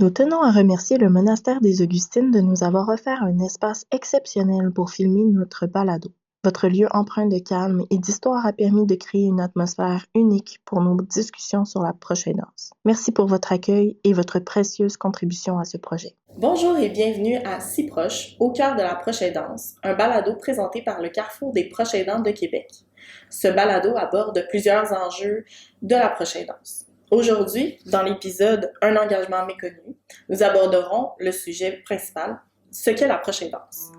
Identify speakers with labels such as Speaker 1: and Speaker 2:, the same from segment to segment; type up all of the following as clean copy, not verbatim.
Speaker 1: Nous tenons à remercier le Monastère des Augustines de nous avoir offert un espace exceptionnel pour filmer notre balado. Votre lieu empreint de calme et d'histoire a permis de créer une atmosphère unique pour nos discussions sur la prochaine danse. Merci pour votre accueil et votre précieuse contribution à ce projet.
Speaker 2: Bonjour et bienvenue à Si Proche, au cœur de la proche aidance, un balado présenté par le Carrefour des proches aidants de Québec. Ce balado aborde plusieurs enjeux de la proche aidance. Aujourd'hui, dans l'épisode Un engagement méconnu, nous aborderons le sujet principal, ce qu'est la proche aidance.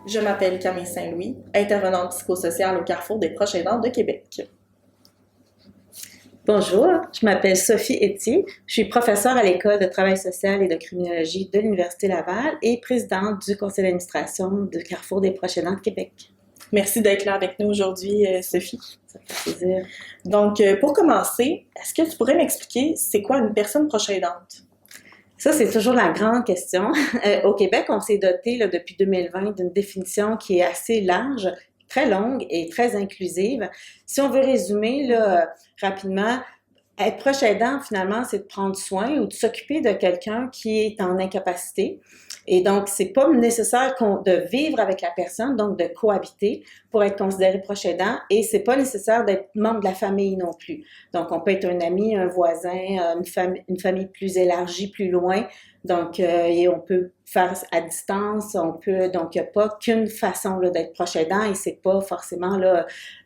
Speaker 2: Je m'appelle Camille Saint-Louis, intervenante psychosociale au Carrefour des proches aidants de Québec.
Speaker 3: Bonjour, je m'appelle Sophie Etier, je suis professeure à l'École de travail social et de criminologie de l'Université Laval et présidente du conseil d'administration du Carrefour des proches aidants de Québec.
Speaker 2: Merci d'être là avec nous aujourd'hui, Sophie.
Speaker 3: Ça fait plaisir.
Speaker 2: Donc, pour commencer, est-ce que tu pourrais m'expliquer c'est quoi une personne proche aidante?
Speaker 3: Ça, c'est toujours la grande question. Au Québec, on s'est doté depuis 2020 d'une définition qui est assez large, très longue et très inclusive. Si on veut résumer rapidement, être proche aidant, finalement, c'est de prendre soin ou de s'occuper de quelqu'un qui est en incapacité. Et donc, c'est pas nécessaire de vivre avec la personne, donc de cohabiter pour être considéré proche aidant. Et c'est pas nécessaire d'être membre de la famille non plus. Donc, on peut être un ami, un voisin, une famille plus élargie, plus loin. Donc, et on peut faire à distance. Donc, il n'y a pas qu'une façon d'être proche aidant et c'est pas forcément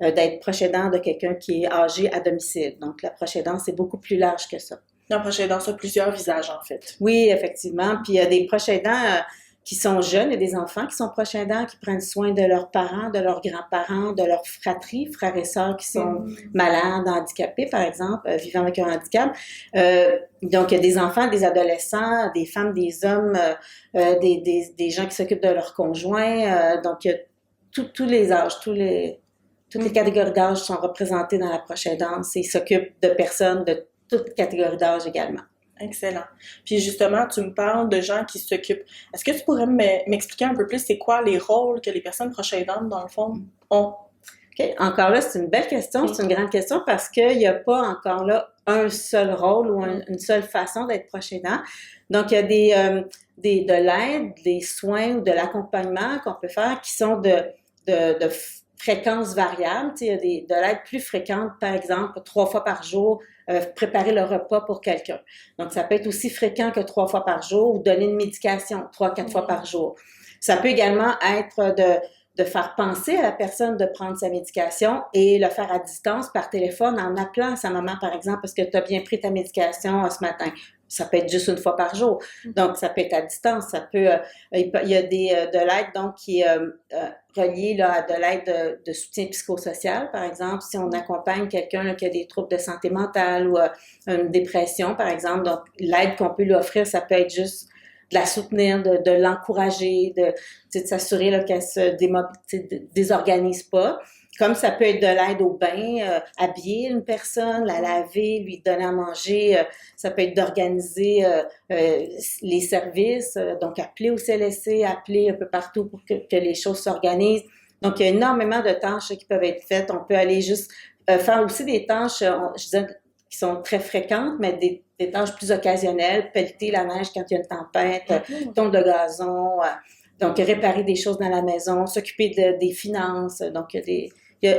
Speaker 3: d'être proche aidant de quelqu'un qui est âgé à domicile. Donc, la proche aidance, c'est beaucoup plus large que ça.
Speaker 2: La proche aidance a plusieurs visages, en fait.
Speaker 3: Oui, effectivement. Puis il y a des proches aidants qui sont jeunes, il y a des enfants qui sont proches aidants, qui prennent soin de leurs parents, de leurs grands-parents, de leurs fratries, frères et sœurs qui sont malades, handicapés, par exemple, vivant avec un handicap. Donc, il y a des enfants, des adolescents, des femmes, des hommes, des gens qui s'occupent de leurs conjoints. Donc, il y a tous les âges, toutes les catégories d'âge sont représentées dans la proche aidance et ils s'occupent de personnes de toutes catégories d'âge également.
Speaker 2: Excellent. Puis justement, tu me parles de gens qui s'occupent. Est-ce que tu pourrais m'expliquer un peu plus c'est quoi les rôles que les personnes proches aidantes, dans le fond, ont?
Speaker 3: OK. Encore là, c'est une belle question, c'est une grande question parce qu'il n'y a pas encore là un seul rôle ou une seule façon d'être proche aidant. Donc, il y a de l'aide, des soins ou de l'accompagnement qu'on peut faire qui sont de fréquences variables. Il y a de l'aide plus fréquente, par exemple, 3 fois par jour, préparer le repas pour quelqu'un. Donc, ça peut être aussi fréquent que 3 fois par jour ou donner une médication 3-4 fois par jour. Ça peut également être de faire penser à la personne de prendre sa médication et le faire à distance par téléphone en appelant sa maman, par exemple, parce que tu as bien pris ta médication ce matin. Ça peut être juste une fois par jour. Donc, ça peut être à distance. Ça peut, il y a de l'aide donc qui est reliée à de l'aide de soutien psychosocial, par exemple, si on accompagne quelqu'un qui a des troubles de santé mentale ou une dépression, par exemple. Donc, l'aide qu'on peut lui offrir, ça peut être juste de la soutenir, de l'encourager, de s'assurer qu'elle se désorganise pas. Comme ça peut être de l'aide au bain, habiller une personne, la laver, lui donner à manger. Ça peut être d'organiser les services, donc appeler au CLSC, appeler un peu partout pour que les choses s'organisent. Donc, il y a énormément de tâches qui peuvent être faites. On peut aller juste faire aussi des tâches, je disais, qui sont très fréquentes, mais des tâches plus occasionnelles, pelleter la neige quand il y a une tempête, tondre le gazon, donc réparer des choses dans la maison, s'occuper des finances. Donc, il y a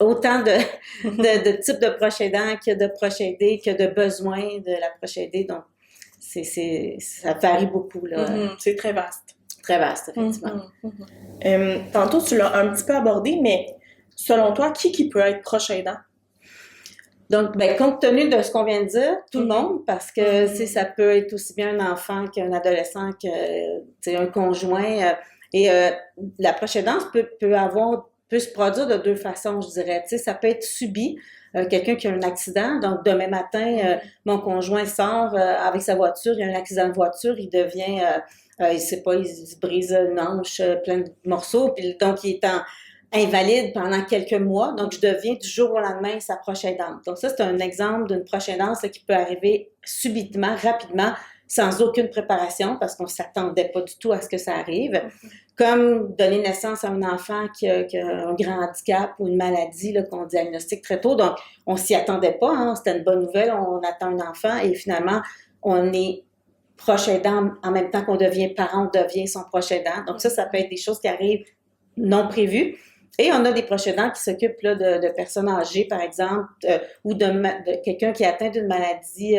Speaker 3: autant de types de proches aidants qu'il y a de proches aidés, qu'il y a de besoins de la proche aidée. Donc, ça varie beaucoup, là.
Speaker 2: C'est très vaste.
Speaker 3: Très vaste, effectivement.
Speaker 2: Tantôt, tu l'as un petit peu abordé, mais selon toi, qui peut être proche aidant?
Speaker 3: Donc, compte tenu de ce qu'on vient de dire, tout le monde, parce que ça peut être aussi bien un enfant qu'un adolescent, un conjoint. La proche aidance peut se produire de 2 façons, je dirais. Ça peut être subi. Quelqu'un qui a un accident, donc demain matin, mon conjoint sort avec sa voiture, il y a un accident de voiture, il devient, il se brise une hanche, plein de morceaux, puis donc il est invalide pendant quelques mois, donc je deviens du jour au lendemain sa proche aidante. Donc ça, c'est un exemple d'une proche aidance qui peut arriver subitement, rapidement, sans aucune préparation, parce qu'on ne s'attendait pas du tout à ce que ça arrive. Comme donner naissance à un enfant qui a un grand handicap ou une maladie là, qu'on diagnostique très tôt. Donc, on s'y attendait pas, hein, c'était une bonne nouvelle, on attend un enfant et finalement, on est proche aidant en même temps qu'on devient parent, on devient son proche aidant. Donc ça peut être des choses qui arrivent non prévues. Et on a des proches aidants qui s'occupent là, de personnes âgées, par exemple, ou de quelqu'un qui est atteint d'une maladie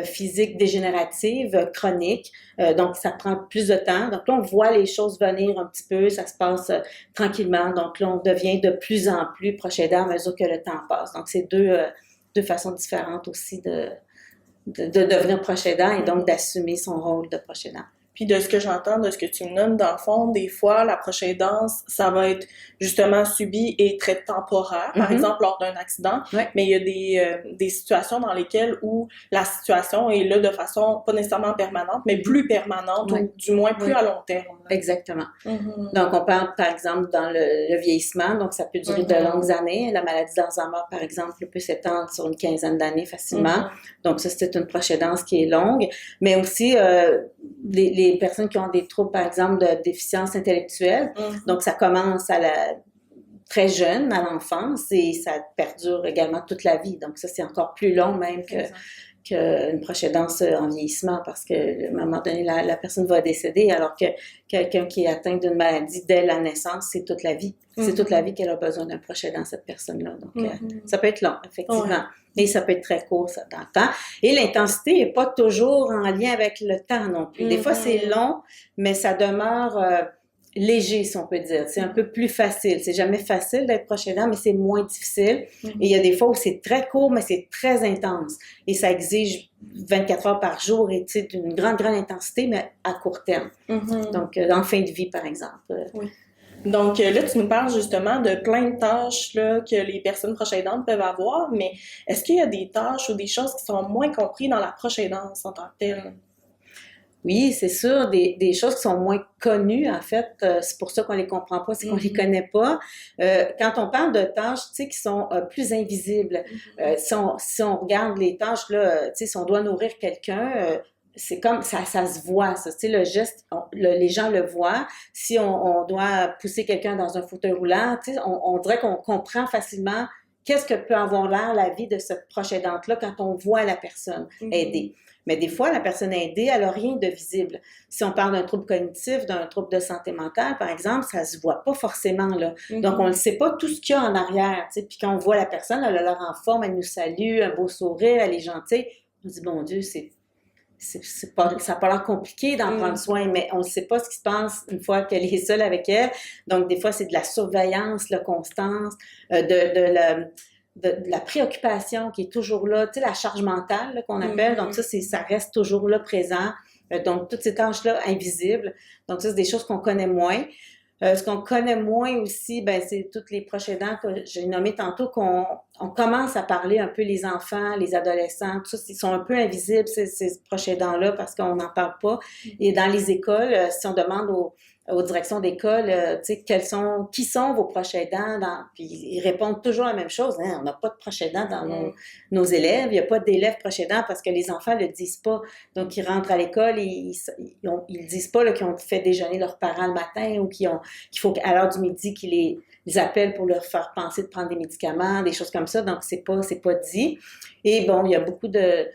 Speaker 3: physique dégénérative, chronique. Donc, ça prend plus de temps. Donc là, on voit les choses venir un petit peu, ça se passe tranquillement. Donc là, on devient de plus en plus proche aidant à mesure que le temps passe. Donc, c'est deux façons différentes aussi de devenir proche aidant et donc d'assumer son rôle de proche aidant.
Speaker 2: Puis de ce que j'entends, de ce que tu me nommes, dans le fond, des fois, la proche aidance, ça va être justement subi et très temporaire, par exemple lors d'un accident, mais il y a des situations dans lesquelles où la situation est là de façon pas nécessairement permanente, mais plus permanente, ou du moins plus à long terme.
Speaker 3: Exactement. Donc, on parle, par exemple, dans le vieillissement, donc ça peut durer de longues années. La maladie d'Alzheimer, par exemple, peut s'étendre sur une quinzaine d'années facilement. Donc, ça, c'est une proche aidance qui est longue, mais aussi les personnes qui ont des troubles, par exemple, de déficience intellectuelle. Donc, ça commence très jeune, à l'enfance, et ça perdure également toute la vie. Donc, ça, c'est encore plus long même qu'une proche aidance en vieillissement, parce que à un moment donné, la personne va décéder, alors que quelqu'un qui est atteint d'une maladie dès la naissance, c'est toute la vie. C'est toute la vie qu'elle a besoin d'un proche aidant, cette personne-là. Donc, ça peut être long, effectivement. Et ça peut être très court, ça, dans le temps. Et l'intensité n'est pas toujours en lien avec le temps non plus. Des fois, c'est long, mais ça demeure léger, si on peut dire. C'est un peu plus facile. C'est jamais facile d'être proche aidant, mais c'est moins difficile. Et il y a des fois où c'est très court, mais c'est très intense. Et ça exige 24 heures par jour et d'une grande intensité, mais à court terme. Donc, en fin de vie, par exemple.
Speaker 2: Donc là, tu nous parles justement de plein de tâches là, que les personnes proches aidantes peuvent avoir, mais est-ce qu'il y a des tâches ou des choses qui sont moins comprises dans la proche aidance en tant que telle?
Speaker 3: Oui, c'est sûr, des choses qui sont moins connues, en fait. C'est pour ça qu'on les comprend pas, c'est qu'on les connaît pas. Quand on parle de tâches, tu sais, qui sont plus invisibles, si on regarde les tâches, là, tu sais, si on doit nourrir quelqu'un, c'est comme ça se voit, ça. Tu sais, le geste, les gens le voient. Si on doit pousser quelqu'un dans un fauteuil roulant, tu sais, on dirait qu'on comprend facilement qu'est-ce que peut avoir l'air la vie de cette proche aidante-là quand on voit la personne aider. Mais des fois, la personne aidée, elle n'a rien de visible. Si on parle d'un trouble cognitif, d'un trouble de santé mentale, par exemple, ça se voit pas forcément, là. Donc, on ne sait pas tout ce qu'il y a en arrière, tu sais. Puis quand on voit la personne, elle a l'air en forme, elle nous salue, un beau sourire, elle est gentille. On dit, bon Dieu, ça n'a pas l'air compliqué d'en prendre soin, mais on ne sait pas ce qui se passe une fois qu'elle est seule avec elle. Donc, des fois, c'est de la surveillance, la constance, de la préoccupation qui est toujours là, tu sais, la charge mentale là, qu'on appelle. Donc, ça reste toujours là, présent. Donc, toutes ces tâches-là, invisibles. Donc, ça, c'est des choses qu'on connaît moins. Ce qu'on connaît moins aussi, ben, c'est tous les proches aidants que j'ai nommés tantôt, qu'on commence à parler un peu les enfants, les adolescents, tout ça, ils sont un peu invisibles, ces proches aidants-là, parce qu'on n'en parle pas. Et dans les écoles, si on demande aux directions d'école, tu sais, qui sont vos proches aidants, puis ils répondent toujours la même chose, hein, on n'a pas de proches aidants dans nos élèves, il n'y a pas d'élèves proches aidants parce que les enfants le disent pas. Donc, ils rentrent à l'école, ils disent pas là, qu'ils ont fait déjeuner leurs parents le matin ou qu'il faut qu'à l'heure du midi qu'ils les appellent pour leur faire penser de prendre des médicaments, des choses comme ça. Donc, c'est pas dit. Et bon, il y a beaucoup de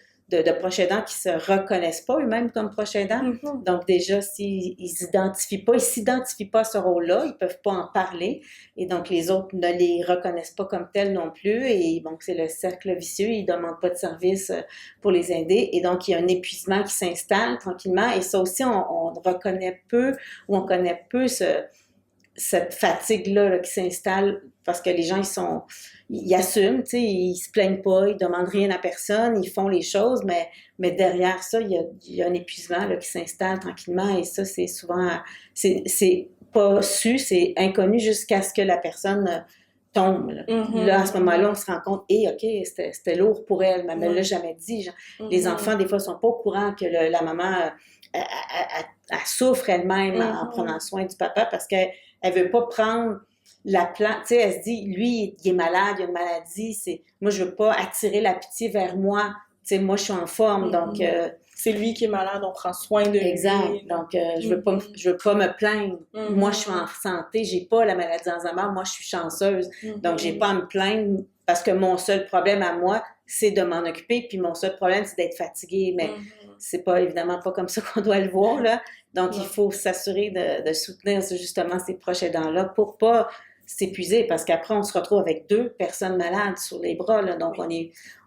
Speaker 3: proches aidants qui se reconnaissent pas eux-mêmes comme proches aidants. Donc déjà, s'ils s'identifient pas à ce rôle-là, ils peuvent pas en parler. Et donc, les autres ne les reconnaissent pas comme tels non plus. Et donc, c'est le cercle vicieux. Ils demandent pas de service pour les aider. Et donc, il y a un épuisement qui s'installe tranquillement. Et ça aussi, on reconnaît peu ou on connaît peu cette fatigue-là là, qui s'installe parce que les gens, ils assument, tu sais, ils se plaignent pas, ils demandent rien à personne, ils font les choses, mais derrière ça, il y a un épuisement là, qui s'installe tranquillement et ça, c'est souvent, c'est pas su, c'est inconnu jusqu'à ce que la personne tombe. Là, là à ce moment-là, on se rend compte, OK, c'était lourd pour elle, mais elle me l'a jamais dit. Genre, les enfants, des fois, sont pas au courant que la maman, elle souffre elle-même en prenant soin du papa parce qu'elle veut pas prendre tu sais, elle se dit, lui, il est malade, il a une maladie, moi, je veux pas attirer la pitié vers moi. Tu sais, moi, je suis en forme, donc...
Speaker 2: c'est lui qui est malade, on prend soin de lui.
Speaker 3: Exact. Donc, je veux pas me plaindre. Moi, je suis en santé, j'ai pas la maladie d'Alzheimer, moi, je suis chanceuse. Donc, j'ai pas à me plaindre parce que mon seul problème à moi, c'est de m'en occuper, puis mon seul problème, c'est d'être fatiguée. Mais c'est pas, évidemment, pas comme ça qu'on doit le voir, là. Donc, il faut s'assurer de soutenir justement ces proches aidants-là pour pas s'épuiser, parce qu'après, on se retrouve avec 2 personnes malades sur les bras, là. Donc,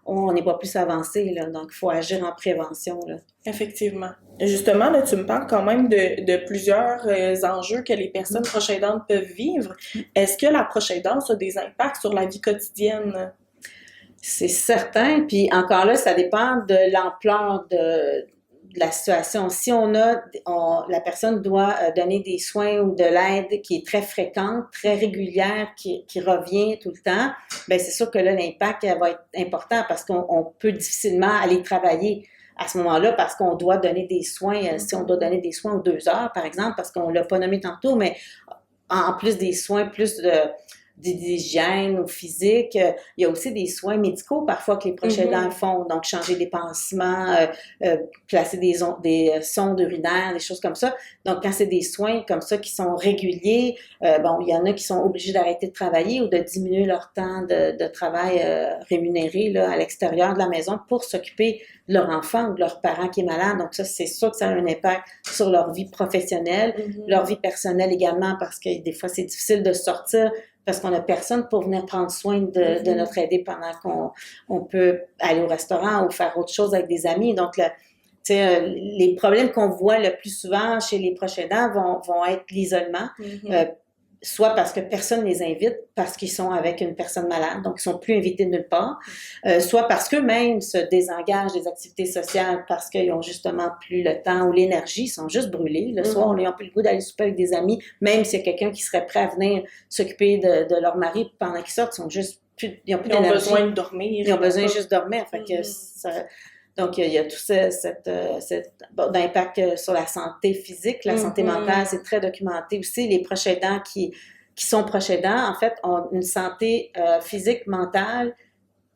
Speaker 3: on n'est pas plus avancé, là. Donc, il faut agir en prévention, là.
Speaker 2: Effectivement. Justement, là, tu me parles quand même de plusieurs enjeux que les personnes proches aidantes peuvent vivre. Est-ce que la proche aidance a des impacts sur la vie quotidienne?
Speaker 3: C'est certain. Puis encore là, ça dépend de l'ampleur de la situation. Si la personne doit donner des soins ou de l'aide qui est très fréquente, très régulière, qui revient tout le temps, bien, c'est sûr que là, l'impact va être important parce qu'on peut difficilement aller travailler à ce moment-là parce qu'on doit donner des soins, si on doit donner des soins aux 2 heures, par exemple, parce qu'on l'a pas nommé tantôt, mais en plus des soins, plus d'hygiène ou physique, il y a aussi des soins médicaux parfois que les proches aidants font, donc changer des pansements, placer des sondes urinaires, des choses comme ça. Donc quand c'est des soins comme ça qui sont réguliers, il y en a qui sont obligés d'arrêter de travailler ou de diminuer leur temps de travail rémunéré là, à l'extérieur de la maison pour s'occuper de leur enfant ou de leur parent qui est malade. Donc ça, c'est sûr que ça a un impact sur leur vie professionnelle, leur vie personnelle également, parce que des fois, c'est difficile de sortir parce qu'on n'a personne pour venir prendre soin de notre aidé pendant qu'on peut aller au restaurant ou faire autre chose avec des amis. Donc, les problèmes qu'on voit le plus souvent chez les proches aidants vont être l'isolement, soit parce que personne ne les invite, parce qu'ils sont avec une personne malade, donc ils sont plus invités de nulle part, soit parce qu'eux-mêmes se désengagent des activités sociales parce qu'ils ont justement plus le temps ou l'énergie, ils sont juste brûlés. Le soir, ils n'ont plus le goût d'aller souper avec des amis, même s'il y a quelqu'un qui serait prêt à venir s'occuper de leur mari pendant qu'ils sortent, ils n'ont plus d'énergie.
Speaker 2: Ils ont besoin de dormir.
Speaker 3: Ils ont besoin juste de dormir. Fait que donc, il y a tout cet impact sur la santé physique, la santé mentale, c'est très documenté aussi. Les proches aidants qui sont proches aidants, en fait, ont une santé physique, mentale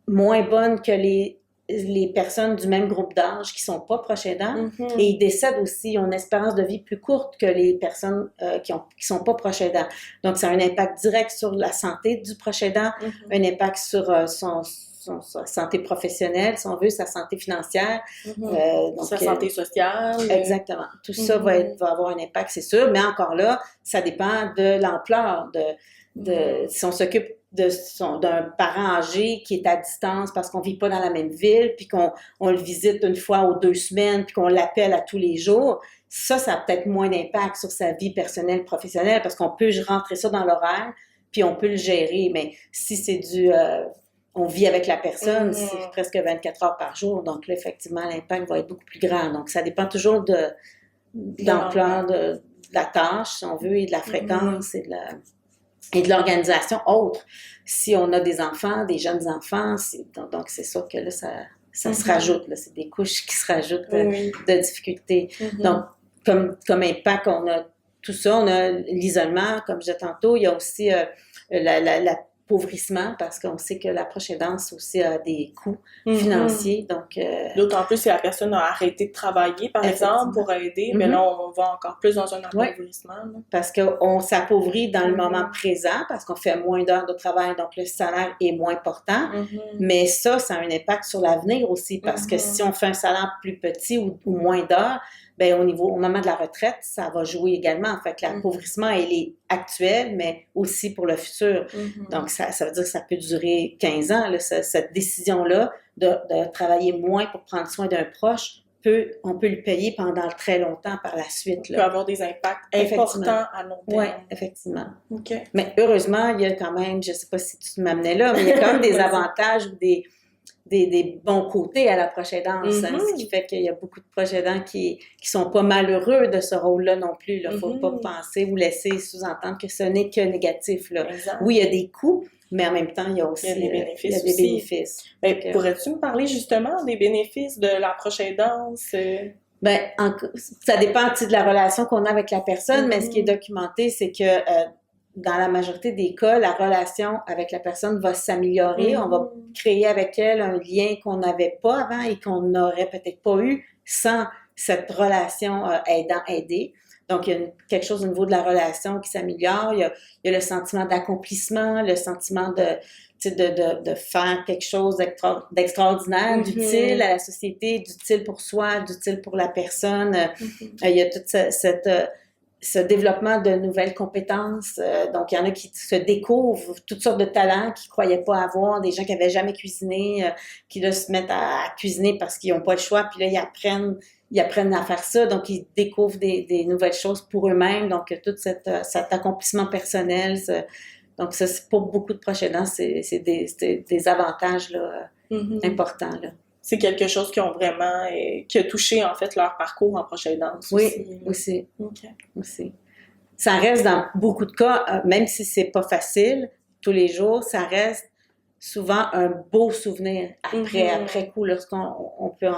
Speaker 3: moins bonne que les personnes du même groupe d'âge qui sont pas proches aidants. Et ils décèdent aussi, ils ont une espérance de vie plus courte que les personnes qui sont pas proches aidants. Donc, ça a un impact direct sur la santé du proche aidant, un impact sur sa santé professionnelle, si on veut, sa santé financière.
Speaker 2: Donc, sa santé sociale.
Speaker 3: Exactement. Tout ça va avoir un impact, c'est sûr, mais encore là, ça dépend de l'ampleur si on s'occupe d'un parent âgé qui est à distance parce qu'on vit pas dans la même ville, puis qu'on le visite une fois ou 2 semaines, puis qu'on l'appelle à tous les jours, ça a peut-être moins d'impact sur sa vie personnelle, professionnelle, parce qu'on peut rentrer ça dans l'horaire, puis on peut le gérer, mais si c'est on vit avec la personne, c'est presque 24 heures par jour. Donc là, effectivement, l'impact va être beaucoup plus grand. Donc, ça dépend toujours de l'ampleur de la tâche, si on veut, et de la fréquence et de l'organisation autre. Si on a des enfants, des jeunes enfants, donc c'est sûr que là, ça se rajoute. Là, c'est des couches qui se rajoutent de difficultés. Donc, comme impact, on a tout ça. On a l'isolement, comme je disais tantôt. Il y a aussi l'appauvrissement, parce qu'on sait que la proche aidance aussi a des coûts financiers. Donc,
Speaker 2: d'autant plus si la personne a arrêté de travailler, par exemple, pour aider, mais là, on va encore plus dans un appauvrissement.
Speaker 3: Parce qu'on s'appauvrit dans le moment présent, parce qu'on fait moins d'heures de travail, donc le salaire est moins important. Mais ça a un impact sur l'avenir aussi, parce que si on fait un salaire plus petit ou moins d'heures, ben au moment de la retraite, ça va jouer également. En fait, l'appauvrissement, il est actuel, mais aussi pour le futur. Donc, ça veut dire que ça peut durer 15 ans, là, cette décision-là de travailler moins pour prendre soin d'un proche, on peut le payer pendant très longtemps par la suite.
Speaker 2: Là. Ça peut avoir des impacts importants à long terme.
Speaker 3: Oui, effectivement.
Speaker 2: Okay.
Speaker 3: Mais heureusement, il y a quand même, je ne sais pas si tu m'amenais là, mais il y a quand même des avantages ou des bons côtés à la proche aidance, ce qui fait qu'il y a beaucoup de proches aidants qui sont pas malheureux de ce rôle-là non plus. Il ne faut pas penser ou laisser sous-entendre que ce n'est que négatif. Là. Oui, il y a des coûts, mais en même temps, il y a aussi
Speaker 2: des bénéfices. Pourrais-tu me parler justement des bénéfices de la proche aidance?
Speaker 3: Ça dépend de la relation qu'on a avec la personne, mais ce qui est documenté, c'est que dans la majorité des cas, la relation avec la personne va s'améliorer. On va créer avec elle un lien qu'on n'avait pas avant et qu'on n'aurait peut-être pas eu sans cette relation aidant-aidé. Donc, il y a quelque chose au niveau de la relation qui s'améliore. Il y a le sentiment d'accomplissement, le sentiment de faire quelque chose d'extraordinaire, d'utile à la société, d'utile pour soi, d'utile pour la personne. Il y a toute ce développement de nouvelles compétences. Donc, il y en a qui se découvrent toutes sortes de talents qu'ils ne croyaient pas avoir, des gens qui n'avaient jamais cuisiné, qui là se mettent à cuisiner parce qu'ils n'ont pas le choix, puis là, ils apprennent à faire ça, donc ils découvrent des nouvelles choses pour eux-mêmes. Donc, tout cet accomplissement personnel, donc ça, pour beaucoup de proches aidants, c'est des avantages là, importants. Là.
Speaker 2: C'est quelque chose qui a touché en fait leur parcours en proche aidance.
Speaker 3: Oui, aussi. Aussi. Ça reste dans beaucoup de cas, même si c'est pas facile tous les jours, ça reste souvent un beau souvenir après coup, lorsqu'on peut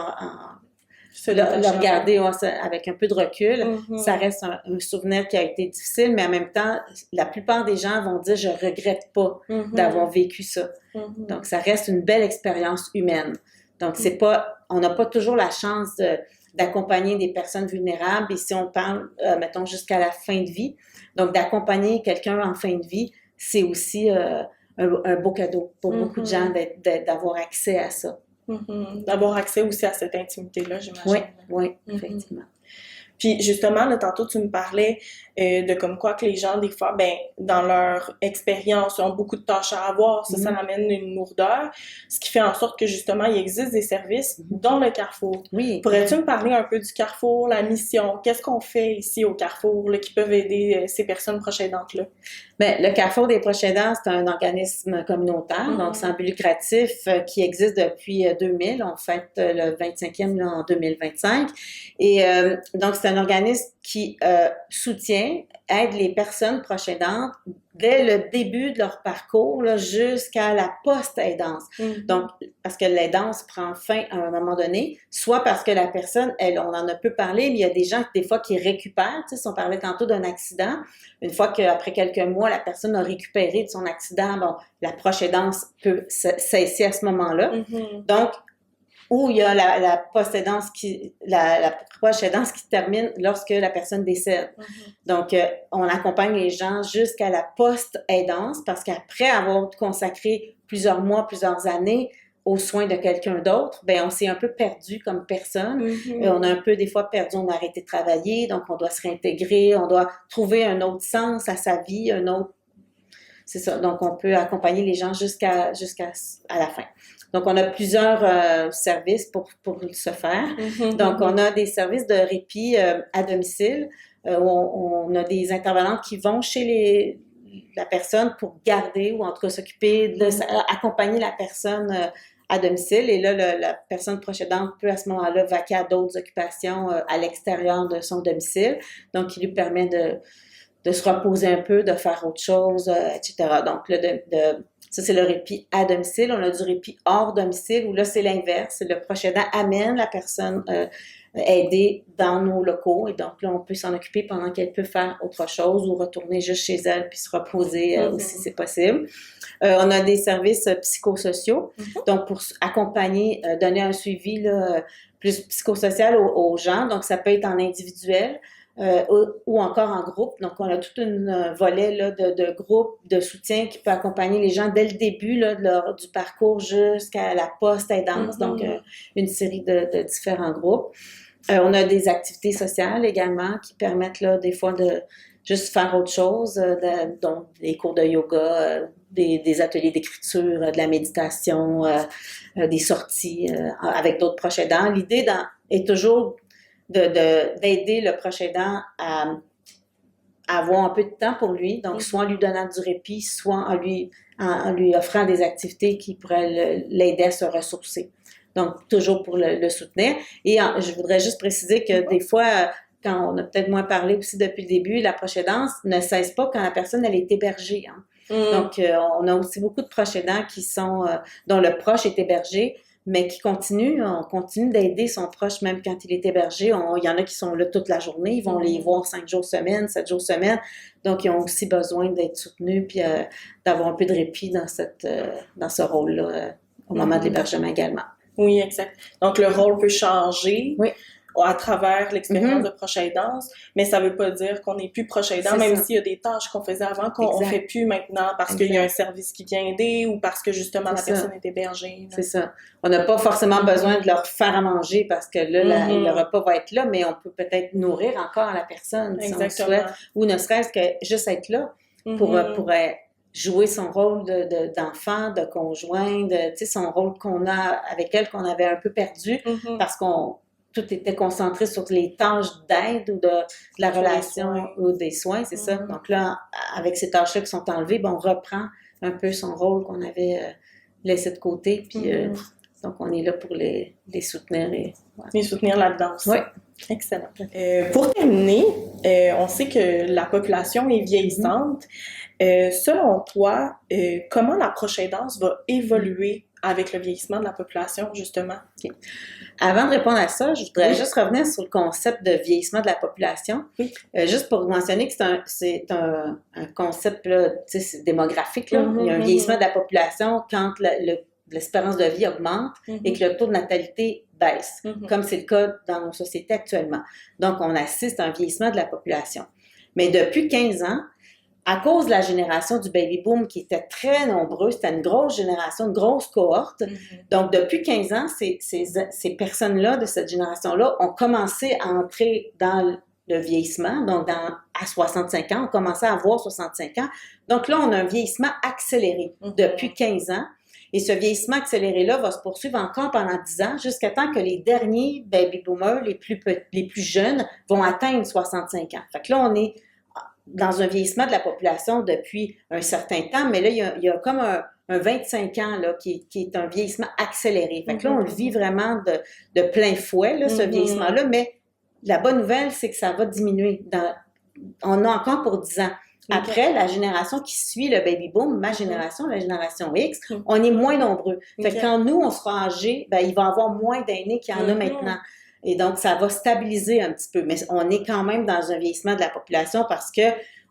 Speaker 3: le regarder avec un peu de recul. Ça reste un souvenir qui a été difficile, mais en même temps, la plupart des gens vont dire « je regrette pas d'avoir vécu ça ». Donc, ça reste une belle expérience humaine. Donc, on n'a pas toujours la chance d'accompagner des personnes vulnérables. Et si on parle, mettons, jusqu'à la fin de vie, donc d'accompagner quelqu'un en fin de vie, c'est aussi un beau cadeau pour beaucoup de gens d'avoir accès à ça.
Speaker 2: D'avoir accès aussi à cette intimité-là, j'imagine.
Speaker 3: Oui, effectivement.
Speaker 2: Puis justement, là, tantôt, tu me parlais de comme quoi que les gens, des fois, dans leur expérience, ont beaucoup de tâches à avoir. Ça amène une lourdeur, ce qui fait en sorte que, justement, il existe des services dont le Carrefour.
Speaker 3: Oui.
Speaker 2: Pourrais-tu me parler un peu du Carrefour, la mission? Qu'est-ce qu'on fait ici au Carrefour là, qui peuvent aider ces personnes proches aidantes-là?
Speaker 3: Bien, le Carrefour des proches aidants, c'est un organisme communautaire, donc sans but lucratif, qui existe depuis 2000. On fête le 25e là, en 2025. Et donc, c'est un organisme qui soutient, aide les personnes proches aidantes dès le début de leur parcours là, jusqu'à la post-aidance. Donc, parce que l'aidance prend fin à un moment donné, soit parce que la personne, on en a peu parlé, mais il y a des gens, des fois, qui récupèrent. Tu sais, si on parlait tantôt d'un accident, une fois qu'après quelques mois, la personne a récupéré de son accident, bon, la proche aidance peut cesser à ce moment-là. Donc, ou il y a la post-aidance la proche aidance qui termine lorsque la personne décède. Donc, on accompagne les gens jusqu'à la post-aidance parce qu'après avoir consacré plusieurs mois, plusieurs années aux soins de quelqu'un d'autre, ben on s'est un peu perdu comme personne. On a un peu, des fois, perdu, on a arrêté de travailler, donc on doit se réintégrer, on doit trouver un autre sens à sa vie, un autre... C'est ça. Donc, on peut accompagner les gens jusqu'à la fin. Donc, on a plusieurs services pour ce faire. Donc, on a des services de répit à domicile où on a des intervenantes qui vont chez la personne pour garder ou en tout cas s'occuper, accompagner la personne à domicile. Et là, la personne proche aidante peut à ce moment-là vaquer à d'autres occupations à l'extérieur de son domicile. Donc, qui lui permet de se reposer un peu, de faire autre chose, etc. Donc, ça, c'est le répit à domicile. On a du répit hors domicile où là, c'est l'inverse. Le proche aidant amène la personne aidée dans nos locaux. Et donc, là, on peut s'en occuper pendant qu'elle peut faire autre chose ou retourner juste chez elle puis se reposer aussi, c'est possible. On a des services psychosociaux. Donc, pour accompagner, donner un suivi là, plus psychosocial aux gens. Donc, ça peut être en individuel. Ou encore en groupe. Donc, on a tout un volet là, de groupe de soutien qui peut accompagner les gens dès le début là, du parcours jusqu'à la post-aidance. Donc, une série de différents groupes. On a des activités sociales également qui permettent là, des fois de juste faire autre chose, donc des cours de yoga, des ateliers d'écriture, de la méditation, des sorties avec d'autres proches aidants. L'idée est toujours d'aider le proche aidant à avoir un peu de temps pour lui, donc soit en lui donnant du répit, soit en lui offrant des activités qui pourraient l'aider à se ressourcer. Donc, toujours pour le soutenir. Et je voudrais juste préciser que des fois, quand on a peut-être moins parlé aussi depuis le début, la proche aidance ne cesse pas quand la personne elle est hébergée. Donc, on a aussi beaucoup de proches aidants dont le proche est hébergé, mais on continue d'aider son proche même quand il est hébergé. Il y en a qui sont là toute la journée, ils vont les voir 5 jours semaine, 7 jours semaine, donc ils ont aussi besoin d'être soutenus puis d'avoir un peu de répit dans ce rôle-là au moment de l'hébergement également.
Speaker 2: Oui, exact. Donc, le rôle peut changer à travers l'expérience de proche aidance, mais ça veut pas dire qu'on n'est plus proche aidant, même s'il y a des tâches qu'on faisait avant qu'on fait plus maintenant parce qu'il y a un service qui vient aider ou parce que justement la personne est hébergée.
Speaker 3: C'est ça. On n'a pas forcément besoin de leur faire à manger parce que là, le repas va être là, mais on peut peut-être nourrir encore la personne si on souhaite, ou ne serait-ce que juste être là pour jouer son rôle d'enfant, de conjoint, son rôle qu'on a avec elle, qu'on avait un peu perdu parce qu'on tout était concentré sur les tâches d'aide ou de la relation ou des soins, c'est ça. Donc là, avec ces tâches-là qui sont enlevées, on reprend un peu son rôle qu'on avait laissé de côté, puis donc on est là pour les soutenir.
Speaker 2: Les soutenir là-dedans aussi.
Speaker 3: Oui.
Speaker 2: Excellent. Pour terminer, on sait que la population est vieillissante. Selon toi, comment la proche aidance va évoluer avec le vieillissement de la population, justement?
Speaker 3: Okay. Avant de répondre à ça, je voudrais juste revenir sur le concept de vieillissement de la population. Oui. Juste pour mentionner que c'est un concept là, c'est démographique. Là. Il y a un vieillissement de la population quand l'espérance de vie augmente et que le taux de natalité baisse, comme c'est le cas dans nos sociétés actuellement. Donc, on assiste à un vieillissement de la population. Mais depuis 15 ans, à cause de la génération du baby boom qui était très nombreuse, c'était une grosse génération, une grosse cohorte. Donc, depuis 15 ans, ces personnes-là, de cette génération-là, ont commencé à entrer dans le vieillissement. Donc, à 65 ans, on commençait à avoir 65 ans. Donc là, on a un vieillissement accéléré depuis 15 ans. Et ce vieillissement accéléré-là va se poursuivre encore pendant 10 ans, jusqu'à temps que les derniers baby boomers, les plus jeunes, vont atteindre 65 ans. Fait que là, on est dans un vieillissement de la population depuis un certain temps, mais là, il y a comme un 25 ans là, qui est un vieillissement accéléré. Fait que là, on le vit vraiment de plein fouet, là, ce vieillissement-là, mais la bonne nouvelle, c'est que ça va diminuer. On a encore pour 10 ans. Après, la génération qui suit le baby boom, ma génération, la génération X, on est moins nombreux. Fait que quand nous, on sera âgés, il va y avoir moins d'aînés qu'il y en a maintenant. Et donc, ça va stabiliser un petit peu. Mais on est quand même dans un vieillissement de la population parce que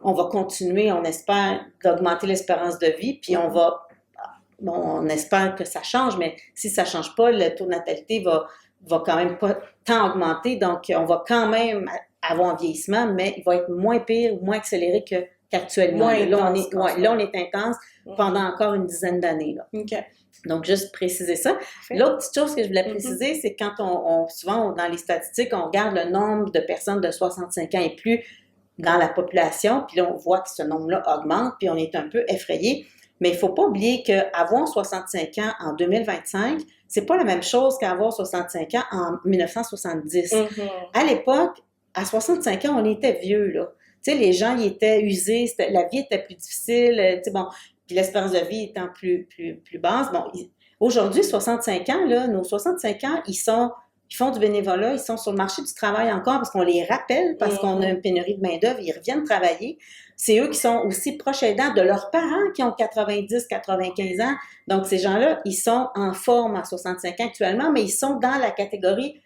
Speaker 3: on va continuer, on espère, d'augmenter l'espérance de vie, puis on espère que ça change, mais si ça change pas, le taux de natalité va quand même pas tant augmenter. Donc, on va quand même avoir un vieillissement, mais il va être moins pire ou moins accéléré qu'actuellement. Là, on est intense pendant encore une dizaine d'années. Là. Donc, juste préciser ça. L'autre petite chose que je voulais préciser, c'est quand souvent, dans les statistiques, on regarde le nombre de personnes de 65 ans et plus dans la population, puis là, on voit que ce nombre-là augmente, puis on est un peu effrayé. Mais il ne faut pas oublier qu'avoir 65 ans en 2025, c'est pas la même chose qu'avoir 65 ans en 1970. À l'époque, à 65 ans, on était vieux, là. Tu sais, les gens, ils étaient usés, la vie était plus difficile, tu sais, puis l'espérance de vie étant plus basse. Aujourd'hui, 65 ans, là, nos 65 ans, ils font du bénévolat, ils sont sur le marché du travail encore parce qu'on les rappelle, parce qu'on a une pénurie de main-d'œuvre, ils reviennent travailler. C'est eux qui sont aussi proches aidants de leurs parents qui ont 90, 95 ans. Donc, ces gens-là, ils sont en forme à 65 ans actuellement, mais ils sont dans la catégorie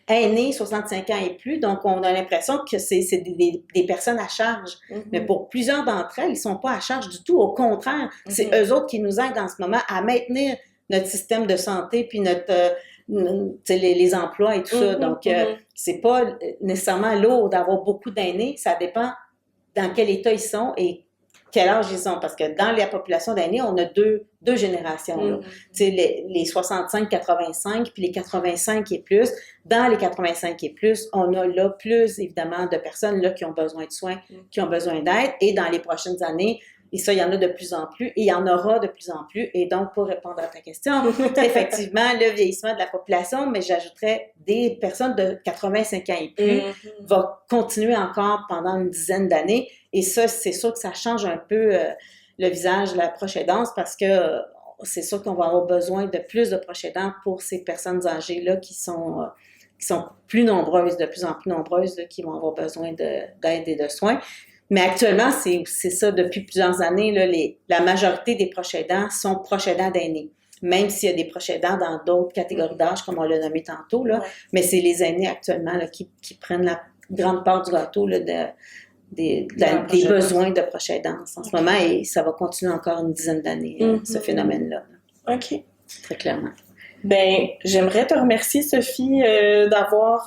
Speaker 3: aînés, 65 ans et plus, donc on a l'impression que c'est des personnes à charge. Mais pour plusieurs d'entre elles, ils ne sont pas à charge du tout. Au contraire, c'est eux autres qui nous aident en ce moment à maintenir notre système de santé puis les emplois et tout ça. Donc, c'est pas nécessairement lourd d'avoir beaucoup d'aînés. Ça dépend dans quel état ils sont et quel âge ils ont. Parce que dans la population d'aînés, on a deux générations. Là. Les 65-85 puis les 85 et plus. Dans les 85 et plus, on a là plus, évidemment, de personnes là, qui ont besoin de soins, qui ont besoin d'aide. Et dans les prochaines années, et ça, il y en a de plus en plus, et il y en aura de plus en plus. Et donc, pour répondre à ta question, effectivement, le vieillissement de la population, mais j'ajouterais des personnes de 85 ans et plus, va continuer encore pendant une dizaine d'années. Et ça, c'est sûr que ça change un peu le visage de la proche aidance parce que c'est sûr qu'on va avoir besoin de plus de proches aidants pour ces personnes âgées-là qui sont plus nombreuses, de plus en plus nombreuses, là, qui vont avoir besoin d'aide et de soins. Mais actuellement, c'est ça, depuis plusieurs années, là, la majorité des proches aidants sont proches aidants d'aînés. même s'il y a des proches aidants dans d'autres catégories d'âge, comme on l'a nommé tantôt, là,
Speaker 2: Ouais.
Speaker 3: mais c'est les aînés actuellement là, qui prennent la grande part du gâteau là, des
Speaker 2: proche
Speaker 3: besoins de proche aidance en ce moment, et ça va continuer encore une dizaine d'années, ce
Speaker 2: Mhm.
Speaker 3: phénomène-là,
Speaker 2: OK.
Speaker 3: très clairement.
Speaker 2: Ben, j'aimerais te remercier, Sophie, d'avoir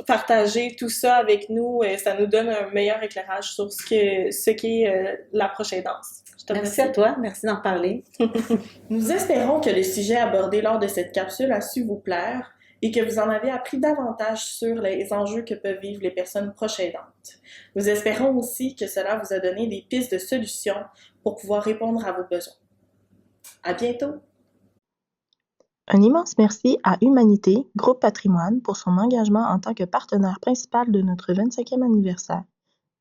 Speaker 2: partagé tout ça avec nous. Ça nous donne un meilleur éclairage sur ce qu'est la proche aidance. Je te
Speaker 3: Merci à toi, merci d'en parler.
Speaker 2: Nous espérons que le sujet abordé lors de cette capsule a su vous plaire et que vous en avez appris davantage sur les enjeux que peuvent vivre les personnes proches aidantes. Nous espérons aussi que cela vous a donné des pistes de solutions pour pouvoir répondre à vos besoins. À bientôt!
Speaker 1: Un immense merci à Humanité, Groupe Patrimoine, pour son engagement en tant que partenaire principal de notre 25e anniversaire.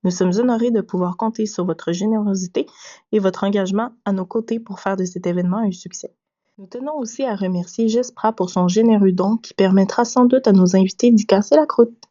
Speaker 1: Nous sommes honorés de pouvoir compter sur votre générosité et votre engagement à nos côtés pour faire de cet événement un succès. Nous tenons aussi à remercier Gespra pour son généreux don qui permettra sans doute à nos invités d'y casser la croûte.